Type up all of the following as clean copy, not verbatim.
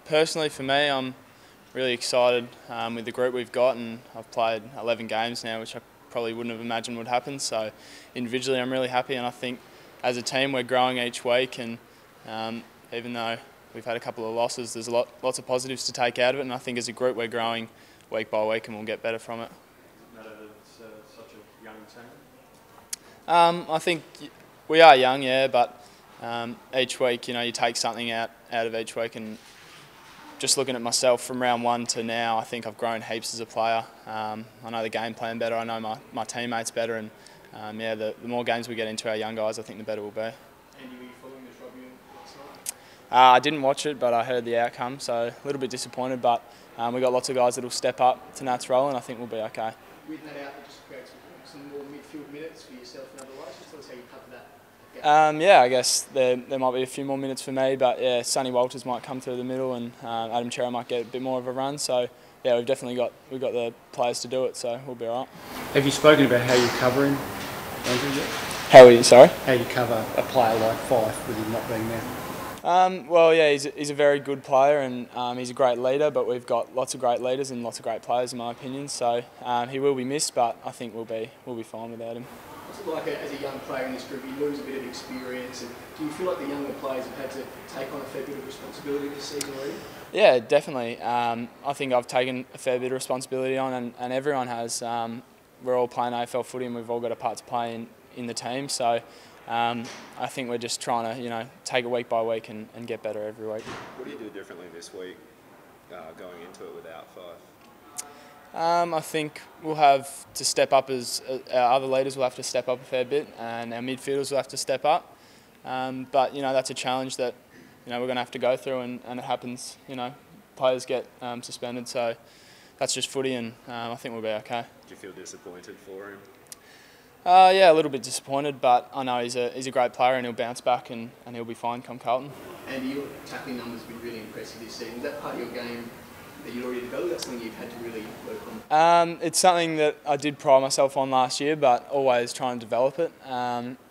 Personally for me, I'm really excited with the group we've got, and I've played 11 games now, which I probably wouldn't have imagined would happen. So individually I'm really happy, and I think as a team we're growing each week, and even though we've had a couple of losses, there's lots of positives to take out of it, and I think as a group we're growing week by week and we'll get better from it. Does it matter that it's such a young team? I think we are young, yeah, but each week, you take something out of each week, and just looking at myself from round one to now, I think I've grown heaps as a player. I know the game plan better, I know my teammates better, and the more games we get into our young guys, I think the better we'll be. And you were following this rugby last night? I didn't watch it, but I heard the outcome, so a little bit disappointed, but we've got lots of guys that will step up to Nat's role, and I think we'll be okay. With that out, it just creates some more midfield minutes for yourself and otherwise. Just tell us how you cover that. Yeah, I guess there might be a few more minutes for me, but yeah, Sonny Walters might come through the middle, and Adam Chera might get a bit more of a run. So yeah, we've got the players to do it, so we'll be alright. Have you spoken about how you cover him, Andrew, yet? How you cover a player like Fife with him not being there? Well, yeah, he's a very good player, and he's a great leader, but we've got lots of great leaders and lots of great players in my opinion, so he will be missed, but I think we'll be fine without him. What's it like as a young player in this group? You lose a bit of experience, and do you feel like the younger players have had to take on a fair bit of responsibility this season already? Yeah, definitely. I think I've taken a fair bit of responsibility on, and everyone has. We're all playing AFL footy, and we've all got a part to play in the team, so I think we're just trying to take it week by week and get better every week. What do you do differently this week going into it without Fife? I think we'll have to step up as our other leaders will have to step up a fair bit, and our midfielders will have to step up. But that's a challenge that we're going to have to go through, and it happens. Players get suspended, so that's just footy, and I think we'll be okay. Do you feel disappointed for him? Yeah, a little bit disappointed, but I know he's a great player, and he'll bounce back, and he'll be fine come Carlton. And your tackling numbers have been really impressive this season. Is that part of your game that you'd already developed? That's something you've had to really work on? It's something that I did pride myself on last year, but always trying to develop it.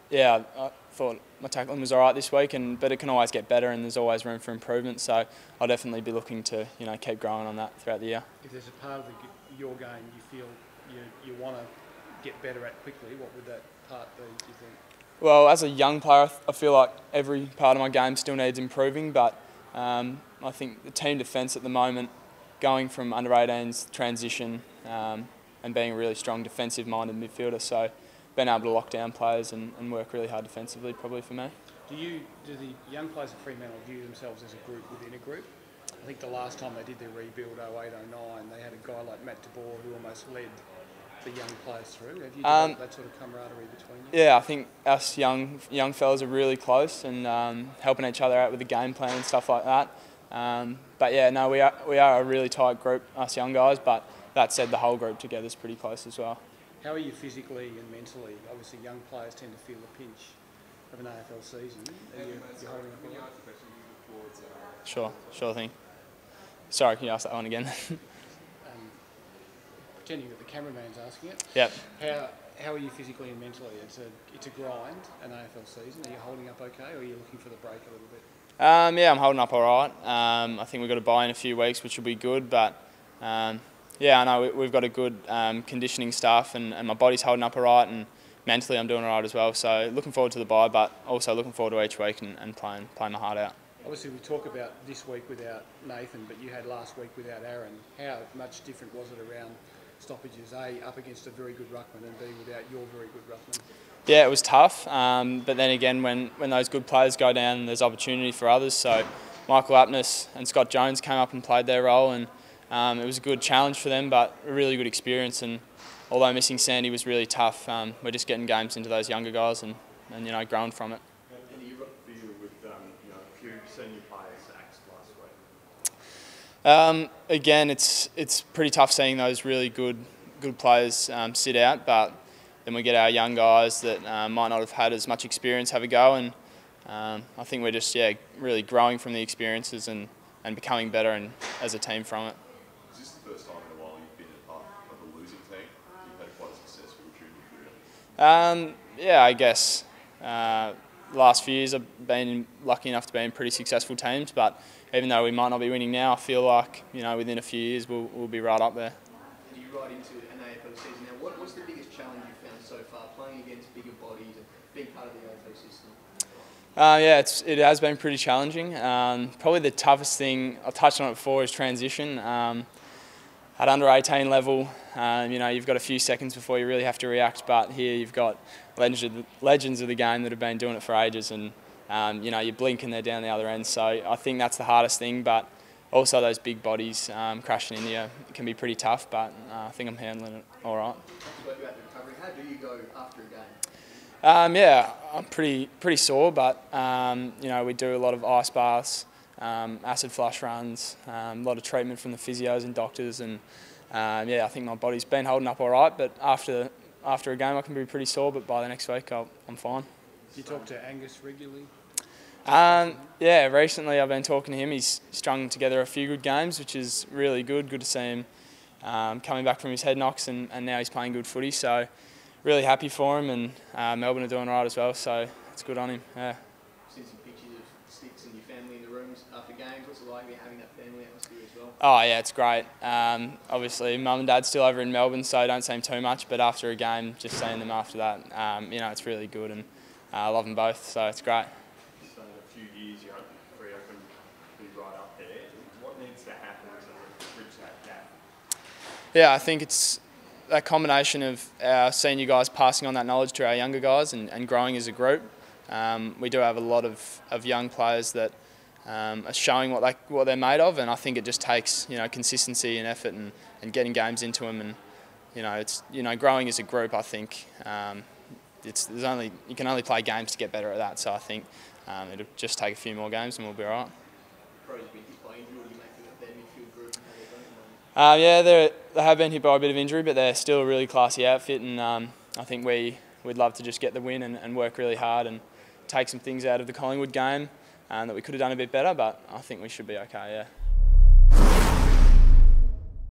Yeah, I thought my tackling was all right this week, but it can always get better, and there's always room for improvement. So I'll definitely be looking to keep growing on that throughout the year. If there's a part of your game you feel you want to get better at quickly, what would that part be, do you think? Well, as a young player, I feel like every part of my game still needs improving, but I think the team defence at the moment, going from under-18s transition and being a really strong defensive-minded midfielder, so being able to lock down players and work really hard defensively probably for me. Do the young players at Fremantle view themselves as a group within a group? I think the last time they did their rebuild, 08, 09, they had a guy like Matt DeBoer who almost led the young players through. Have you developed that sort of camaraderie between you? Yeah, I think us young fellas are really close, and helping each other out with the game plan and stuff like that. But yeah, no, we are a really tight group, us young guys, but that said, the whole group together is pretty close as well. How are you physically and mentally? Obviously, young players tend to feel the pinch of an AFL season. Are you holding up a lot? Sure thing. Sorry, can you ask that one again? Pretending that the cameraman's asking it. Yep. How are you physically and mentally? It's a grind, an AFL season. Are you holding up okay, or are you looking for the break a little bit? Yeah, I'm holding up all right. I think we've got to buy in a few weeks, which will be good. But yeah, I know we've got a good conditioning staff, and my body's holding up all right, and mentally I'm doing all right as well. So looking forward to the bye, but also looking forward to each week and playing my heart out. Obviously, we talk about this week without Nathan, but you had last week without Aaron. How much different was it around stoppages, A, up against a very good ruckman, and B, without your very good ruckman? Yeah, it was tough, but then again, when those good players go down, there's opportunity for others. So Michael Aptness and Scott Jones came up and played their role, and it was a good challenge for them, but a really good experience. And although missing Sandy was really tough, we're just getting games into those younger guys and growing from it. And you got to deal with a few senior players axed last week. Again, it's pretty tough seeing those really good players sit out, but then we get our young guys that might not have had as much experience have a go, and I think we're just really growing from the experiences and becoming better and as a team from it. Is this the first time in a while you've been a part of a losing team? You've had quite a successful junior career. Yeah, I guess the last few years I've been lucky enough to be in pretty successful teams, but even though we might not be winning now, I feel like within a few years we'll be right up there. And you right into an AFL season now. What's the biggest challenge you've found so far, playing against bigger bodies and being part of the AFL system? Yeah, it has been pretty challenging. Probably the toughest thing, I've touched on it before, is transition. At under 18 level, you've got a few seconds before you really have to react, but here you've got legends of the game that have been doing it for ages, and you blink and they're down the other end. So I think that's the hardest thing, but also those big bodies crashing into you can be pretty tough, but I think I'm handling it all right. Spoke about the recovery. How do you go after a game? Yeah, I'm pretty sore, but we do a lot of ice baths, acid flush runs, a lot of treatment from the physios and doctors, and I think my body's been holding up all right. But after a game, I can be pretty sore, but by the next week, I'm fine. Do you talk to Angus regularly? Yeah, recently I've been talking to him. He's strung together a few good games, which is really good. Good to see him coming back from his head knocks, and now he's playing good footy. So really happy for him, and Melbourne are doing right as well. So it's good on him. Yeah. I've seen some pictures of Sticks and your family in the rooms after games. What's it like having that family atmosphere as well? Oh yeah, it's great. Obviously, mum and dad's still over in Melbourne, so I don't see them too much. But after a game, just seeing them after that, it's really good, and I love them both. So it's great. So in a few years, you hope Freo can be right up there. What needs to happen to bridge that gap? Yeah, I think it's a combination of our senior guys passing on that knowledge to our younger guys and growing as a group. We do have a lot of young players that are showing what they're made of, and I think it just takes consistency and effort and getting games into them, and it's growing as a group. I think you can only play games to get better at that. So I think it'll just take a few more games and we'll be all right. Pro's been hit by injury. What do you make of their midfield group and how they're going at the moment? Yeah, they have been hit by a bit of injury, but they're still a really classy outfit, and I think we'd love to just get the win and work really hard and take some things out of the Collingwood game that we could have done a bit better, but I think we should be okay, yeah.